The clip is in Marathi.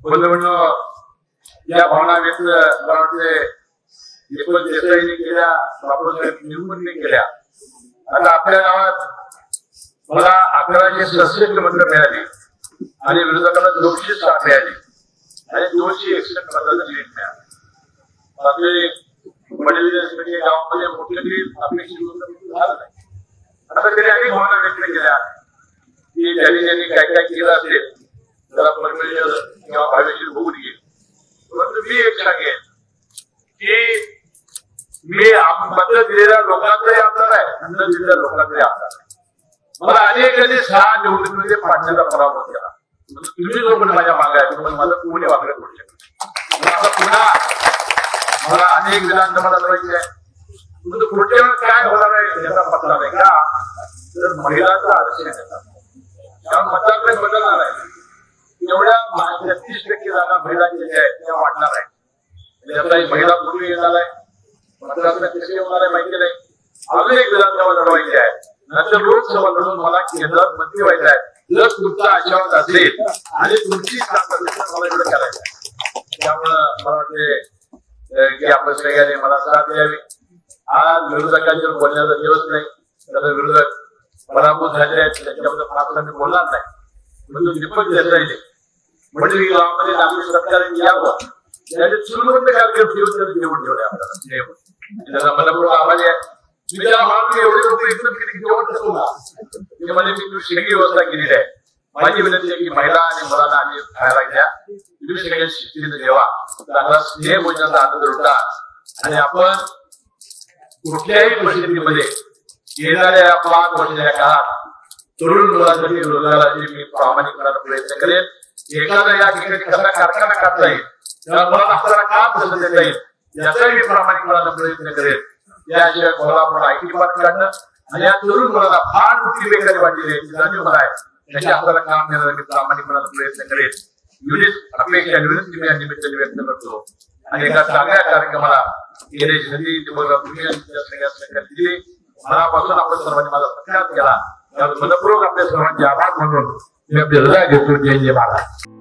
म्हणून या भावना व्यक्त करण्याचे एकूण देसाईंनी केल्या, बापूसाहेब निवडणुकी केल्या. आता आपल्या गावात मला 1167 मतं मिळाली आणि विरोधकांना 207 मिळाली आणि 261 मतांची लीड मिळाली. आपले वडील गावामध्ये कुठल्याही अपेक्षित झालं नाही. आता त्यांनी अनेक भावना व्यक्त केल्या की त्यांनी काय काय केलं असेल त्याला परमेश्वर किंवा भावेशीर बघून घेईल. परंतु मी एक सांगेन की मी मत दिलेल्या लोकांचाही आमदार आहे, न दिलेल्या लोकांचाही आमदार आहे. मला अनेकांनी 6 निवडणुकीमध्ये पाठण्याचा पराभव केला. तुम्ही जो पण माझ्या मागे आहे तुम्हाला माझं कोणी वागणं करू शकत. आता पुन्हा मला अनेक विधानसभा लढवायची आहे. परंतु पुढच्या वेळेस काय होणार आहे याचा पत्ता नाही का, तर महिलांचा आरक्षण येतात त्या मतदार बदलणार आहे. एवढ्या 33% जागा महिलांच्या आहेत त्या वाढणार आहे. त्याचाही महिला पूर्वी येणार आहे. मतदार कसे होणार आहे माहिती नाही. अजून एक विधानसभा लढवायची आहे, नंतर लोकसभा लढवून मला केंद्रात मंत्री व्हायचं आहे. जर तुमचा आशीर्वाद असेल आणि तुमची मला एवढं करायचं आहे. त्यामुळं मला वाटते की आपण सगळ्यांनी मला साथ द्यावी. आज विरोधकांच्यावर बोलण्याचा दिवस नाही. त्याचा विरोधक पराभूत झाले आहेत त्याच्याबद्दल फार मी बोलणार नाही. म्हणजे दीपक देसाईने म्हणजे गावामध्ये आपली सरकारने यावं त्याचे चुलबंद कार्यक्रम निवडून ठेवले आपल्याला. त्याचा मला पूर्ण आभारी आहे. मी त्याला म्हणून एवढे लोक एकदम केली म्हणजे मी सगळी व्यवस्था केलेली आहे. माझी विनंती आहे की महिला आणि मुलांना आम्ही खायला घ्या, तुम्ही सगळ्या शिस्तीने जेवा, चांगला स्नेह भोजनाचा आनंद लुटा आणि आपण कुठल्याही परिस्थितीमध्ये येणाऱ्या 5 वर्षाच्या काळात तरुण मुलांसाठी रोजगाराची मी प्रामाणिकपणाचा प्रयत्न करेन. एखादा या ठिकाणी कसा कारखाना काढता येईल, त्या मुलांना आपल्याला काम कसं देता येईल याचाही मी प्रामाणिकपणाचा प्रयत्न करेन. त्याशिवाय कोल्हापूर आयटी पार्क काढणं आणि या तरुण मुलांना फार मोठी बेकारी वाटलेली आहे जाणीव मला आहे. त्याच्या हाताला काम देण्याचा मी प्रामाणिकपणाचा प्रयत्न करेन. एवढीच अपेक्षा विनंती मी या निमित्ताने व्यक्त करतो. आणि एका चांगल्या कार्यक्रमाला गेले संधी तुम्ही सगळ्या सहकार्य दिले. मनापासून आपण सर्वांनी माझा सत्कार केला. मनपूर्वक आपल्या सर्वांचे आभार म्हणून मी आपले हृदय घेतो. जय जय महाराज.